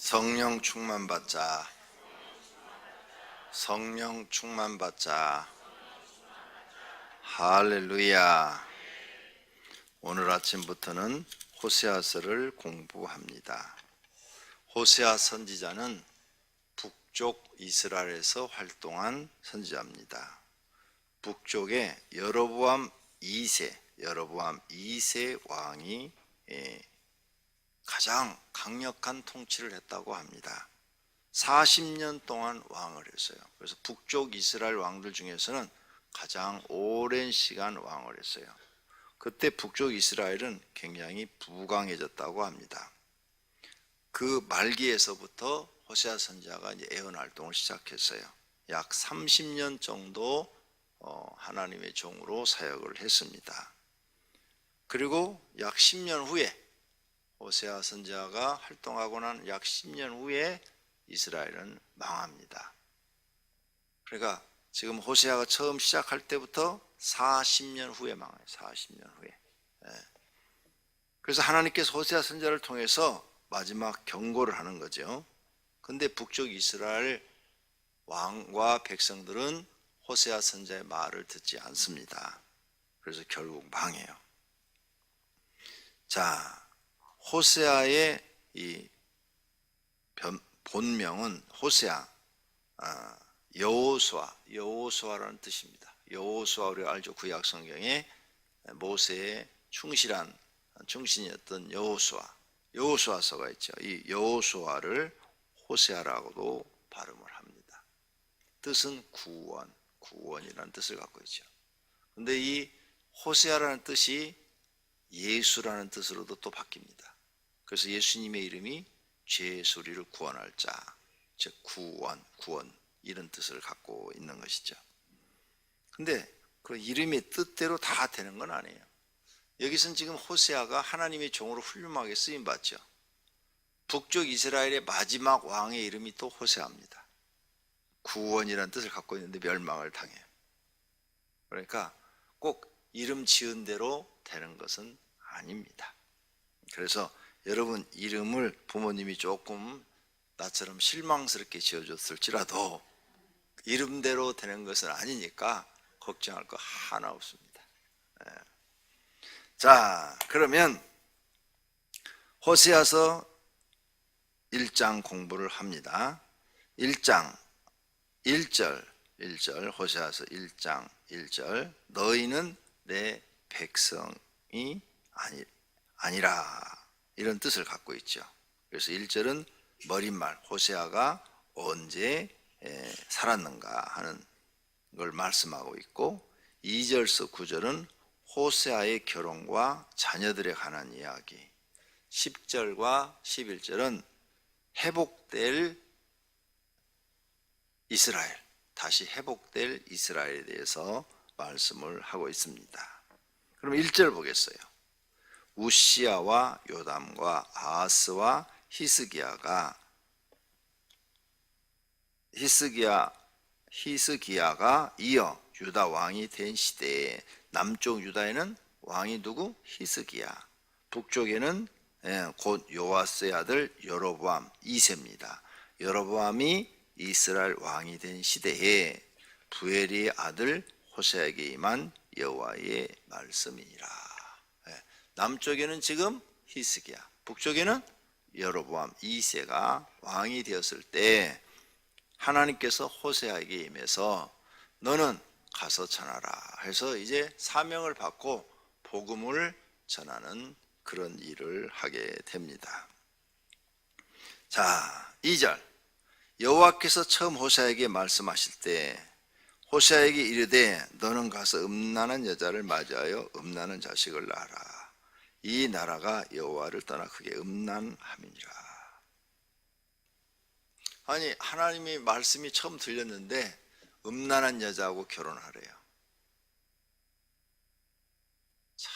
성령 충만받자. 성령 충만받자. 할렐루야. 오늘 아침부터는 호세아서를 공부합니다. 호세아 선지자는 북쪽 이스라엘에서 활동한 선지자입니다. 북쪽에 여로보암 2세 왕이 가장 강력한 통치를 했다고 합니다. 40년 동안 왕을 했어요. 그래서 북쪽 이스라엘 왕들 중에서는 가장 오랜 시간 왕을 했어요. 그때 북쪽 이스라엘은 굉장히 부강해졌다고 합니다. 그 말기에서부터 호세아 선지자가 이제 예언 활동을 시작했어요. 약 30년 정도 하나님의 종으로 사역을 했습니다. 그리고 약 10년 후에 호세아 선지자가 활동하고 난 약 10년 후에 이스라엘은 망합니다. 그러니까 지금 호세아가 처음 시작할 때부터 40년 후에 망해요. 40년 후에. 그래서 하나님께서 호세아 선지자를 통해서 마지막 경고를 하는 거죠. 근데 북쪽 이스라엘 왕과 백성들은 호세아 선지자의 말을 듣지 않습니다. 그래서 결국 망해요. 자, 호세아의 이 본명은 호세아, 여호수아라는 뜻입니다. 여호수아, 우리가 알죠? 구약 성경에 모세의 충신이었던 여호수아서가 있죠. 이 여호수아를 호세아라고도 발음을 합니다. 뜻은 구원이라는 뜻을 갖고 있죠. 근데 이 호세아라는 뜻이 예수라는 뜻으로도 또 바뀝니다. 그래서 예수님의 이름이 죄의 우리를 구원할 자, 즉 구원 이런 뜻을 갖고 있는 것이죠. 근데 그 이름의 뜻대로 다 되는 건 아니에요. 여기서는 지금 호세아가 하나님의 종으로 훌륭하게 쓰임 받죠. 북쪽 이스라엘의 마지막 왕의 이름이 또 호세아입니다. 구원이라는 뜻을 갖고 있는데 멸망을 당해요. 그러니까 꼭 이름 지은 대로 되는 것은 아닙니다. 그래서 여러분 이름을 부모님이 조금 나처럼 실망스럽게 지어줬을지라도 이름대로 되는 것은 아니니까 걱정할 거 하나 없습니다. 자, 그러면 호세아서 1장 공부를 합니다. 1장 1절 호세아서 1장 1절 너희는 내 백성이 아니라 이런 뜻을 갖고 있죠. 그래서 1절은 머릿말 호세아가 언제 살았는가 하는 걸 말씀하고 있고 2절서 9절은 호세아의 결혼과 자녀들에 관한 이야기 10절과 11절은 회복될 이스라엘 다시 회복될 이스라엘에 대해서 말씀을 하고 있습니다. 그럼 1절 보겠어요. 우시야와 요담과 아하스와 히스기야가 이어 유다 왕이 된 시대에 남쪽 유다에는 왕이 누구? 히스기야. 북쪽에는 곧 요아스의 아들 여로보암 2세입니다. 여로보암이 이스라엘 왕이 된 시대에 부엘의 아들 호세아에게 임한 여호와의 말씀이니라. 남쪽에는 지금 히스기야, 북쪽에는 여로보암 2세가 왕이 되었을 때 하나님께서 호세아에게 임해서 너는 가서 전하라 해서 이제 사명을 받고 복음을 전하는 그런 일을 하게 됩니다. 자, 2절 여호와께서 처음 호세아에게 말씀하실 때 호세아에게 이르되 너는 가서 음란한 여자를 맞이하여 음란한 자식을 낳아라. 이 나라가 여호와를 떠나 크게 음란함이니라. 아니 하나님의 말씀이 처음 들렸는데 음란한 여자하고 결혼하래요. 자,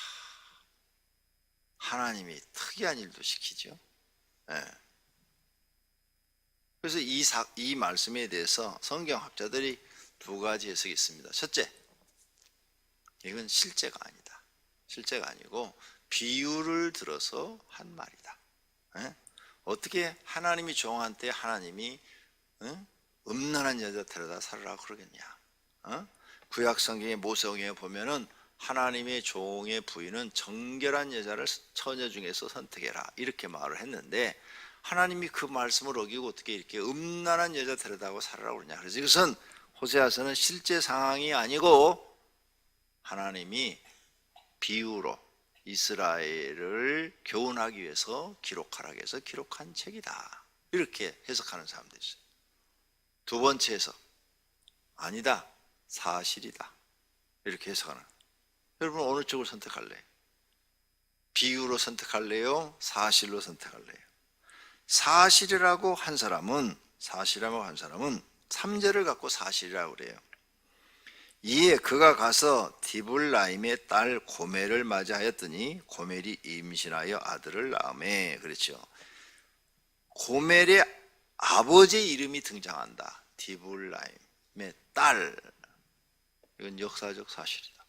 하나님이 특이한 일도 시키죠. 그래서 이 말씀에 대해서 성경학자들이 두 가지 해석이 있습니다. 첫째, 이건 실제가 아니다. 실제가 아니고 비유를 들어서 한 말이다. 어떻게 하나님이 종한테 하나님이 음란한 여자 데려다 살으라 그러겠냐? 구약 성경의 모세오경에 보면은 하나님의 종의 부인은 정결한 여자를 처녀 중에서 선택해라 이렇게 말을 했는데 하나님이 그 말씀을 어기고 어떻게 이렇게 음란한 여자 데려다고 살으라고 그러냐? 그래서 이것은 호세아서는 실제 상황이 아니고 하나님이 비유로 이스라엘을 교훈하기 위해서 기록하라고 해서 기록한 책이다 이렇게 해석하는 사람들이 있어요. 두 번째 해석, 아니다, 사실이다 이렇게 해석하는. 여러분 어느 쪽을 선택할래요? 비유로 선택할래요? 사실로 선택할래요? 사실이라고 한 사람은 3절을 갖고 사실이라고 그래요. 이에 그가 가서 디블라임의 딸 고멜을 맞이하였더니 고멜이 임신하여 아들을 낳으매. 그렇죠. 고멜의 아버지의 이름이 등장한다. 디블라임의 딸. 이건 역사적 사실이다.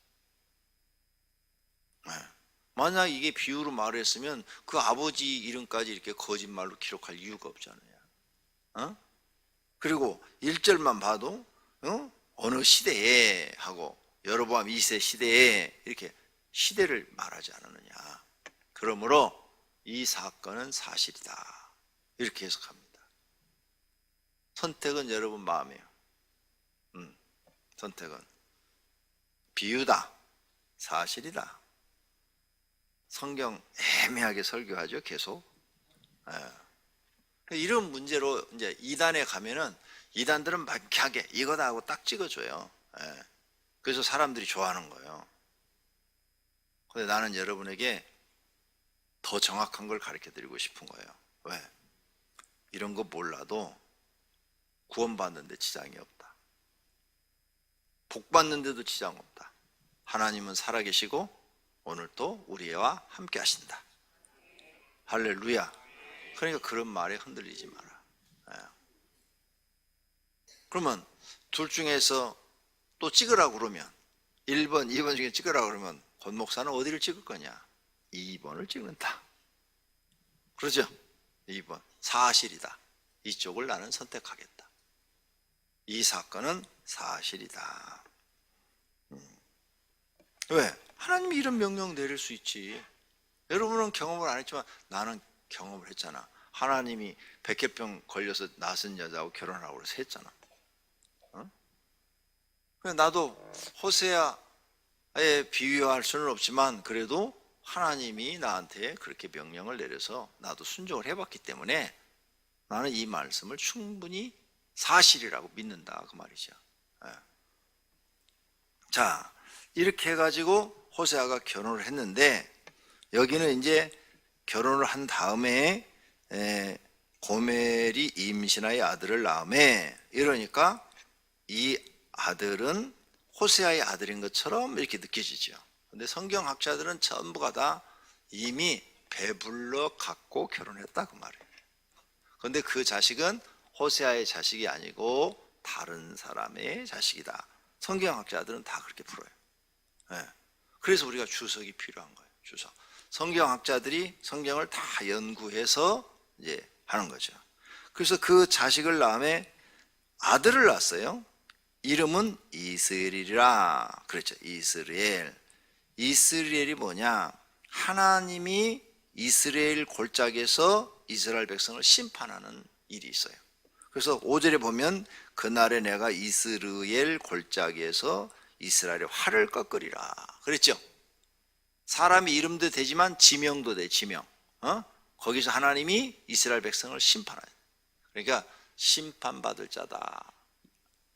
만약 이게 비유로 말했으면 그 아버지 이름까지 이렇게 거짓말로 기록할 이유가 없잖아요. 그리고 1절만 봐도 어느 시대에 하고 여로보암 2세 시대에 이렇게 시대를 말하지 않았느냐. 그러므로 이 사건은 사실이다 이렇게 해석합니다. 선택은 여러분 마음이에요. 선택은 비유다, 사실이다. 성경 애매하게 설교하죠, 계속. 이런 문제로 이제 이단에 가면은 이단들은 만쾌하게 이거다 하고 딱 찍어줘요. 그래서 사람들이 좋아하는 거예요. 근데 나는 여러분에게 더 정확한 걸 가르쳐 드리고 싶은 거예요. 왜? 이런 거 몰라도 구원받는데 지장이 없다. 복 받는데도 지장 없다. 하나님은 살아계시고 오늘도 우리와 함께 하신다. 할렐루야. 그러니까 그런 말에 흔들리지 마라. 그러면 둘 중에서 또 찍으라고 그러면 1번, 2번 중에 찍으라고 그러면 권 목사는 어디를 찍을 거냐? 2번을 찍는다. 그러죠? 2번. 사실이다. 이쪽을 나는 선택하겠다. 이 사건은 사실이다. 왜? 하나님이 이런 명령 내릴 수 있지. 여러분은 경험을 안 했지만 나는 경험을 했잖아. 하나님이 백혈병 걸려서 낯선 여자하고 결혼하고 그래서 했잖아. 나도 호세아에 비유할 수는 없지만 그래도 하나님이 나한테 그렇게 명령을 내려서 나도 순종을 해봤기 때문에 나는 이 말씀을 충분히 사실이라고 믿는다 그 말이죠. 자, 이렇게 해가지고 호세아가 결혼을 했는데 여기는 이제 결혼을 한 다음에 고멜이 임신하여 아들을 낳으매. 이러니까 이 아들은 호세아의 아들인 것처럼 이렇게 느껴지죠. 근데 성경학자들은 전부가 다 이미 배불러 갖고 결혼했다 그 말이에요. 그런데 그 자식은 호세아의 자식이 아니고 다른 사람의 자식이다. 성경학자들은 다 그렇게 풀어요. 그래서 우리가 주석이 필요한 거예요. 주석. 성경학자들이 성경을 다 연구해서 이제 하는 거죠. 그래서 그 자식을 낳음에 아들을 낳았어요. 이름은 이스라엘이라 그랬죠. 이스라엘. 이스라엘이 뭐냐? 하나님이 이스라엘 골짜기에서 이스라엘 백성을 심판하는 일이 있어요. 그래서 5절에 보면 그날에 내가 이스라엘 골짜기에서 이스라엘의 활을 꺾으리라 그랬죠. 사람이 이름도 되지만 지명도 돼. 지명. 거기서 하나님이 이스라엘 백성을 심판해요. 그러니까 심판받을 자다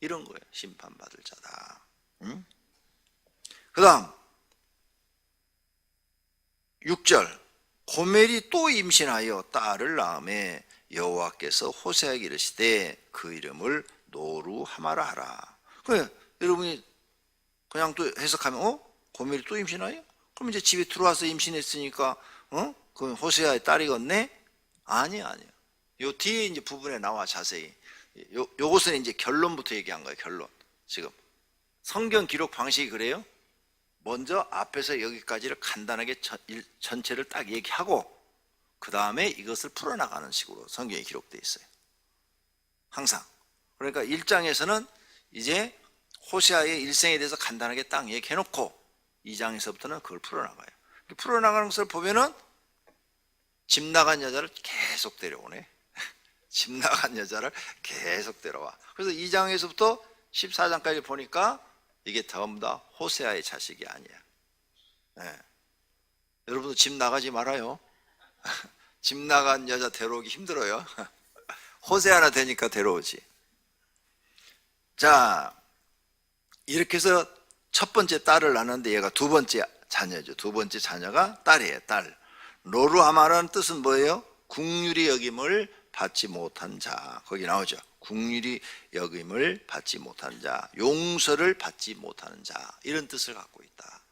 이런 거예요. 심판받을 자다. 그 다음 6절 고멜이 또 임신하여 딸을 낳음에 여호와께서 호세아에게 이르시되 그 이름을 노루하마라 하라. 그래 여러분이 그냥 또 해석하면 고멜이 또 임신하여? 그럼 이제 집에 들어와서 임신했으니까 그 호세아의 딸이겠네? 아니야. 요 뒤에 이제 부분에 나와 자세히. 요것은 이제 결론부터 얘기한 거예요. 결론. 지금 성경 기록 방식이 그래요. 먼저 앞에서 여기까지를 간단하게 전체를 딱 얘기하고 그 다음에 이것을 풀어나가는 식으로 성경에 기록되어 있어요. 항상. 그러니까 1장에서는 이제 호세아의 일생에 대해서 간단하게 딱 얘기해놓고 2장에서부터는 그걸 풀어나가요. 풀어나가는 것을 보면은 집 나간 여자를 계속 데려오네. 집 나간 여자를 계속 데려와. 그래서 2장에서부터 14장까지 보니까 이게 전부 다 호세아의 자식이 아니야. 네. 여러분도 집 나가지 말아요. 집 나간 여자 데려오기 힘들어요. 호세아나 되니까 데려오지. 자, 이렇게 해서 첫 번째 딸을 낳았는데 얘가 두 번째 자녀죠. 두 번째 자녀가 딸이에요. 딸. 로루하마라는 뜻은 뭐예요? 국률이 여김을 받지 못한 자. 거기 나오죠. 국률이 여김을 받지 못한 자, 용서를 받지 못하는 자, 이런 뜻을 갖고 있다.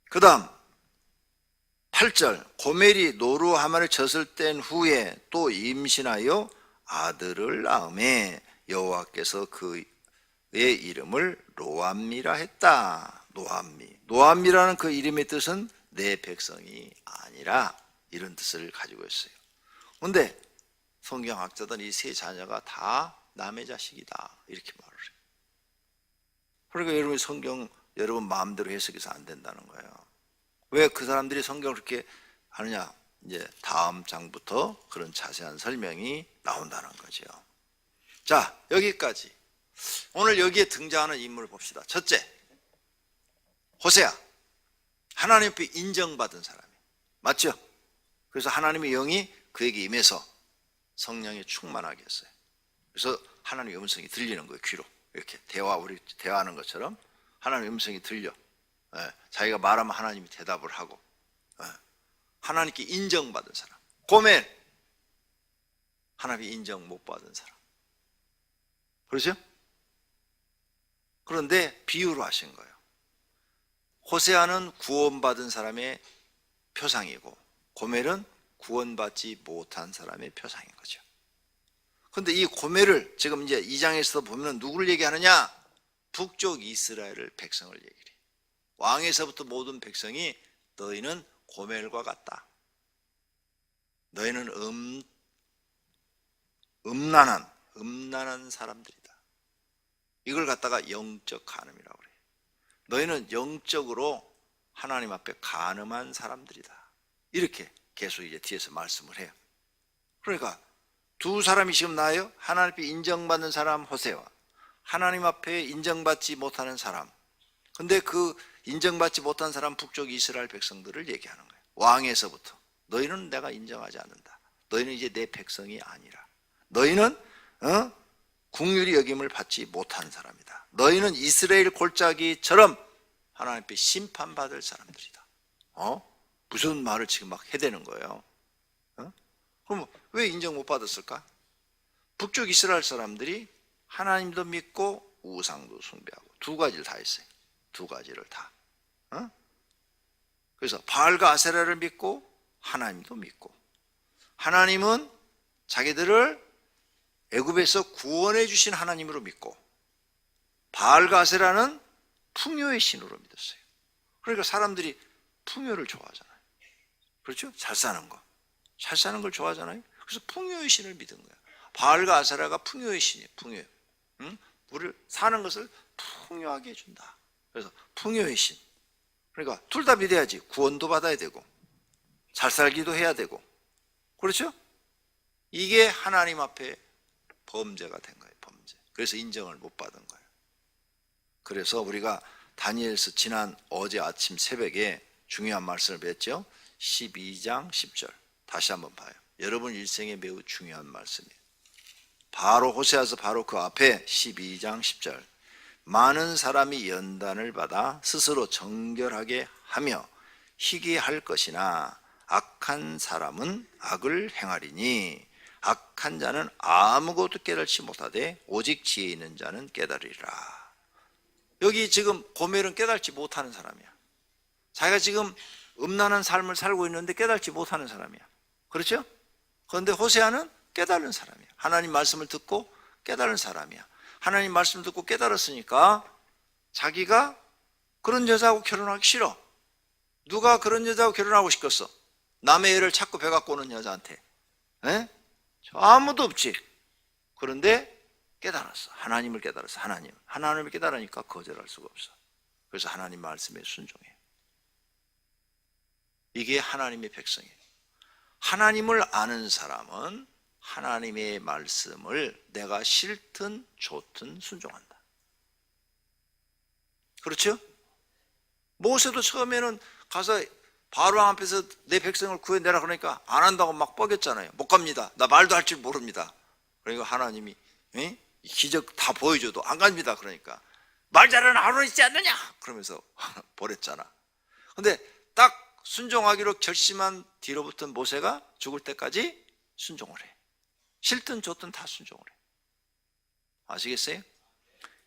그 다음 8절, 고멜이 노루하마를 젖을 뗀 후에 또 임신하여 아들을 낳음에 여호와께서 그의 이름을 로암미라 했다. 노암미라는 그 이름의 뜻은 내 백성이 아니라, 이런 뜻을 가지고 있어요. 그런데 성경학자들은 이 세 자녀가 다 남의 자식이다, 이렇게 말을 해요. 그러니까 여러분 성경 여러분 마음대로 해석해서 안 된다는 거예요. 왜 그 사람들이 성경을 그렇게 하느냐? 이제 다음 장부터 그런 자세한 설명이 나온다는 거죠. 자, 여기까지. 오늘 여기에 등장하는 인물을 봅시다. 첫째, 호세아. 하나님 앞에 인정받은 사람이 맞죠? 그래서 하나님의 영이 그에게 임해서 성령에 충만하게 했어요. 그래서 하나님의 음성이 들리는 거예요. 귀로 이렇게 우리 대화하는 것처럼 하나님의 음성이 들려. 자기가 말하면 하나님이 대답을 하고. 하나님께 인정받은 사람. 고멜, 하나님이 인정 못 받은 사람. 그렇죠? 그런데 비유로 하신 거예요. 호세아는 구원받은 사람의 표상이고 고멜은 구원받지 못한 사람의 표상인 거죠. 그런데 이 고멜을 지금 이제 2장에서 보면 누구를 얘기하느냐? 북쪽 이스라엘 백성을 얘기해. 왕에서부터 모든 백성이 너희는 고멜과 같다. 너희는 음란한 사람들이다. 이걸 갖다가 영적 간음이라고 그래요. 너희는 영적으로 하나님 앞에 간음한 사람들이다. 이렇게 계속 이제 뒤에서 말씀을 해요. 그러니까 두 사람이 지금 나와요. 하나님 앞에 인정받는 사람 호세와 하나님 앞에 인정받지 못하는 사람. 근데 그 인정받지 못한 사람 북쪽 이스라엘 백성들을 얘기하는 거예요. 왕에서부터 너희는 내가 인정하지 않는다. 너희는 이제 내 백성이 아니라. 너희는 국률이 여김을 받지 못한 사람이다. 너희는 이스라엘 골짜기처럼 하나님 앞에 심판받을 사람들이다. 무슨 말을 지금 막 해대는 거예요. 그럼 왜 인정 못 받았을까? 북쪽 이스라엘 사람들이 하나님도 믿고 우상도 숭배하고 두 가지를 다 했어요. 두 가지를 다. 그래서 바알과 아세라를 믿고 하나님도 믿고, 하나님은 자기들을 애굽에서 구원해 주신 하나님으로 믿고, 바알과 아세라는 풍요의 신으로 믿었어요. 그러니까 사람들이 풍요를 좋아하잖아요. 그렇죠? 잘 사는 거. 잘 사는 걸 좋아하잖아요. 그래서 풍요의 신을 믿은 거예요. 바알과 아세라가 풍요의 신이에요. 풍요. 우리를 사는 것을 풍요하게 해준다. 그래서 풍요의 신. 그러니까 둘 다 믿어야지. 구원도 받아야 되고 잘 살기도 해야 되고. 그렇죠? 이게 하나님 앞에 범죄가 된 거예요. 범죄. 그래서 인정을 못 받은 거예요. 그래서 우리가 다니엘서 지난 어제 아침 새벽에 중요한 말씀을 뵀죠. 12장 10절 다시 한번 봐요. 여러분 일생에 매우 중요한 말씀이에요. 바로 호세아서 바로 그 앞에 12장 10절 많은 사람이 연단을 받아 스스로 정결하게 하며 희귀할 것이나 악한 사람은 악을 행하리니 악한 자는 아무것도 깨달지 못하되 오직 지혜 있는 자는 깨달으리라. 여기 지금 고멜은 깨달지 못하는 사람이야. 자기가 지금 음란한 삶을 살고 있는데 깨달지 못하는 사람이야. 그렇죠? 그런데 호세아는 깨달은 사람이야. 하나님 말씀을 듣고 깨달은 사람이야. 하나님 말씀을 듣고 깨달았으니까 자기가 그런 여자하고 결혼하기 싫어. 누가 그런 여자하고 결혼하고 싶겠어? 남의 애를 자꾸 배 갖고 오는 여자한테. 에? 아무도 없지. 그런데 깨달았어. 하나님을 깨달았어. 하나님을 깨달으니까 거절할 수가 없어. 그래서 하나님 말씀에 순종해요. 이게 하나님의 백성이에요. 하나님을 아는 사람은 하나님의 말씀을 내가 싫든 좋든 순종한다. 그렇죠? 모세도 처음에는 가서 바로왕 앞에서 내 백성을 구해내라 그러니까 안 한다고 막 뻐겼잖아요. 못 갑니다. 나 말도 할 줄 모릅니다. 그러니까 하나님이 기적 다 보여줘도 안 갑니다. 그러니까 말 잘하는 아론 있지 않느냐? 그러면서 보냈잖아. 근데 딱 순종하기로 결심한 뒤로부터 모세가 죽을 때까지 순종을 해. 싫든 좋든 다 순종을 해. 아시겠어요?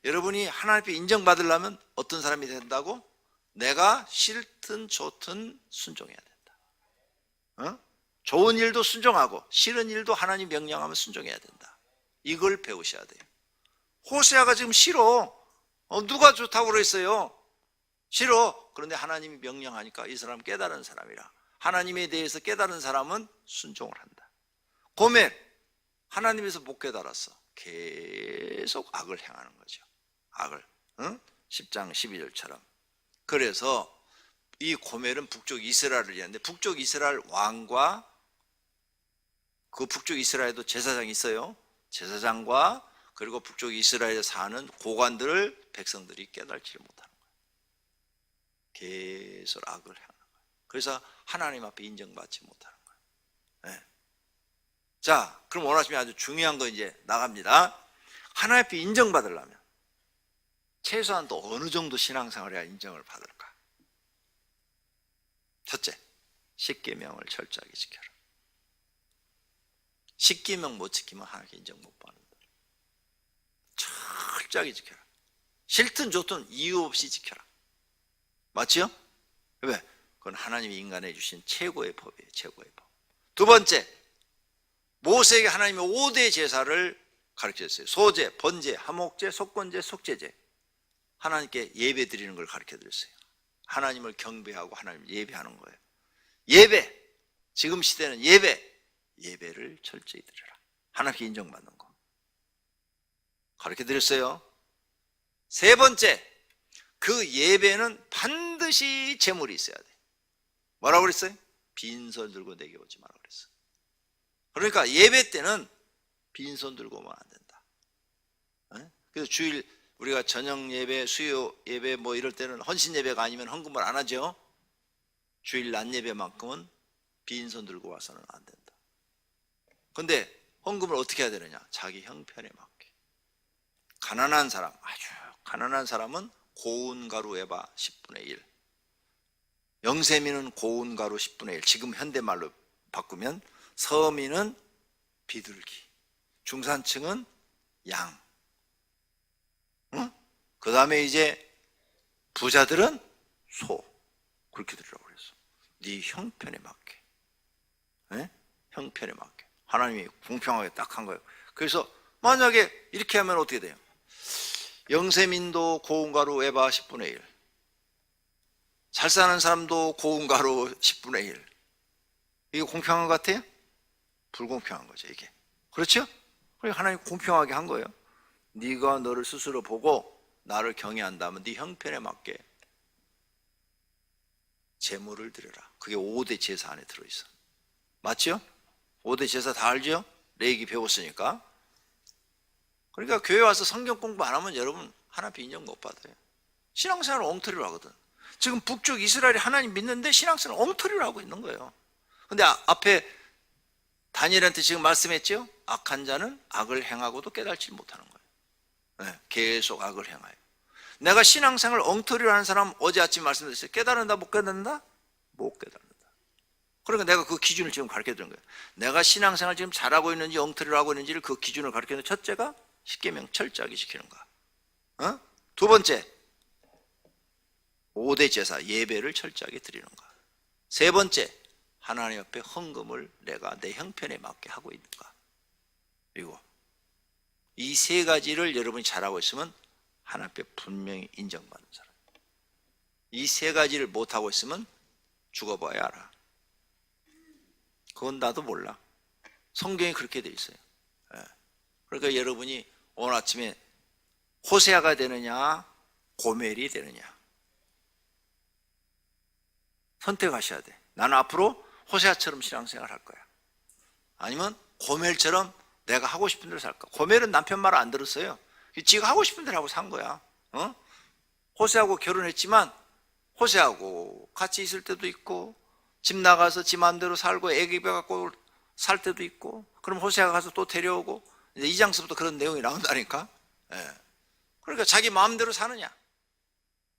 여러분이 하나님 앞에 인정받으려면 어떤 사람이 된다고? 내가 싫든 좋든 순종해야 된다. 좋은 일도 순종하고 싫은 일도 하나님 명령하면 순종해야 된다. 이걸 배우셔야 돼요. 호세아가 지금 싫어. 누가 좋다고 그랬어요? 싫어. 그런데 하나님이 명령하니까 이 사람 깨달은 사람이라. 하나님에 대해서 깨달은 사람은 순종을 한다. 고멜 하나님에서 못 깨달았어. 계속 악을 행하는 거죠. 악을. 10장 12절처럼. 그래서 이 고멜은 북쪽 이스라엘을 얘기하는데 북쪽 이스라엘 왕과 그 북쪽 이스라엘에도 제사장이 있어요. 제사장과 그리고 북쪽 이스라엘에 사는 고관들을 백성들이 깨달지 못하는 거예요. 계속 악을 행하는 거예요. 그래서 하나님 앞에 인정받지 못하는 거예요. 네. 자, 그럼 오늘 아침에 아주 중요한 거 이제 나갑니다. 하나님 앞에 인정받으려면 최소한 또 어느 정도 신앙생활을 해야 인정을 받을까? 첫째, 십계명을 철저하게 지켜라. 십계명 못 지키면 하나님께 인정 못 받는다. 철저하게 지켜라. 싫든 좋든 이유 없이 지켜라. 맞죠? 왜? 그건 하나님이 인간에 주신 최고의 법이에요. 최고의 법. 두 번째, 모세에게 하나님이 5대 제사를 가르쳤어요. 소제, 번제, 화목제, 속건제, 속죄제. 하나님께 예배 드리는 걸 가르쳐 드렸어요. 하나님을 경배하고 하나님을 예배하는 거예요. 예배, 지금 시대는 예배를 철저히 드려라. 하나님께 인정받는 거 가르쳐 드렸어요. 세 번째, 그 예배는 반드시 제물이 있어야 돼. 뭐라고 그랬어요? 빈손 들고 내게 오지 말라고 그랬어요. 그러니까 예배 때는 빈손 들고 오면 안 된다. 그래서 주일 우리가 저녁 예배, 수요 예배 뭐 이럴 때는 헌신 예배가 아니면 헌금을 안 하죠. 주일 낮 예배만큼은 빈손 들고 와서는 안 된다. 그런데 헌금을 어떻게 해야 되느냐? 자기 형편에 맞게. 가난한 사람, 아주 가난한 사람은 고운 가루 에바 10분의 1. 영세민은 고운 가루 10분의 1. 지금 현대말로 바꾸면 서민은 비둘기, 중산층은 양. 그 다음에 이제 부자들은 소. 그렇게 드리라고 그랬어. 네 형편에 맞게. 네? 형편에 맞게. 하나님이 공평하게 딱 한 거예요. 그래서 만약에 이렇게 하면 어떻게 돼요? 영세민도 고운 가루 에바 10분의 1. 잘 사는 사람도 고운 가루 10분의 1. 이게 공평한 것 같아요? 불공평한 거죠, 이게. 그렇죠? 그러니까 하나님 공평하게 한 거예요. 네가 너를 스스로 보고 나를 경외한다면 네 형편에 맞게 제물을 드려라. 그게 5대 제사 안에 들어있어. 맞죠? 5대 제사 다 알죠? 레위기 배웠으니까. 그러니까 교회 와서 성경 공부 안 하면 여러분 하나님 인정 못 받아요. 신앙생활을 엉터리로 하거든. 지금 북쪽 이스라엘이 하나님 믿는데 신앙생활을 엉터리로 하고 있는 거예요. 근데 앞에 다니엘한테 지금 말씀했죠? 악한 자는 악을 행하고도 깨달지 못하는 거예요. 네, 계속 악을 행하여. 내가 신앙생활 엉터리로 하는 사람 어제 아침 말씀드렸어요. 깨달은다 못 깨닫는다? 못 깨닫는다. 그러니까 내가 그 기준을 지금 가르쳐 드린 거예요. 내가 신앙생활 지금 잘하고 있는지 엉터리로 하고 있는지를 그 기준을 가르쳐 드는 첫째가 십계명 철저하게 지키는 거야. 두 번째, 5대 제사 예배를 철저하게 드리는 거야. 세 번째, 하나님 앞에 헌금을 내가 내 형편에 맞게 하고 있는가. 그리고 이 세 가지를 여러분이 잘하고 있으면 하나님 앞에 분명히 인정받는 사람. 이 세 가지를 못하고 있으면 죽어봐야 알아. 그건 나도 몰라. 성경이 그렇게 돼 있어요. 그러니까 여러분이 오늘 아침에 호세아가 되느냐 고멜이 되느냐 선택하셔야 돼. 나는 앞으로 호세아처럼 신앙생활 할 거야. 아니면 고멜처럼 내가 하고 싶은 대로 살 거야. 고멜은 남편 말 안 들었어요. 지가 하고 싶은 대로 하고 산 거야. 호세하고 결혼했지만 호세하고 같이 있을 때도 있고 집 나가서 지 마음대로 살고 애기 배 갖고 살 때도 있고, 그럼 호세아가 가서 또 데려오고, 이제 2장서부터 그런 내용이 나온다니까. 그러니까 자기 마음대로 사느냐,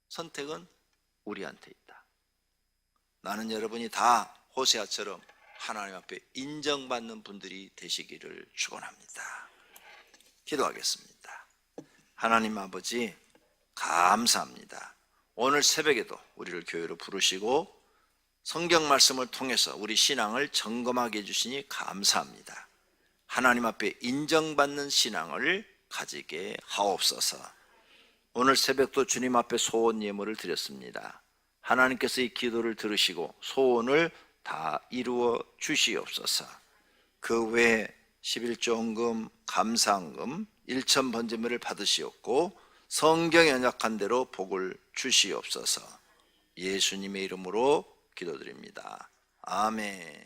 선택은 우리한테 있다. 나는 여러분이 다 호세아처럼 하나님 앞에 인정받는 분들이 되시기를 축원합니다. 기도하겠습니다. 하나님 아버지 감사합니다. 오늘 새벽에도 우리를 교회로 부르시고 성경 말씀을 통해서 우리 신앙을 점검하게 해주시니 감사합니다. 하나님 앞에 인정받는 신앙을 가지게 하옵소서. 오늘 새벽도 주님 앞에 소원 예물을 드렸습니다. 하나님께서 이 기도를 들으시고 소원을 다 이루어 주시옵소서. 그 외에 11조 헌금, 감사헌금, 1천 번제물을 받으시옵고 성경에 언약한 대로 복을 주시옵소서. 예수님의 이름으로 기도드립니다. 아멘.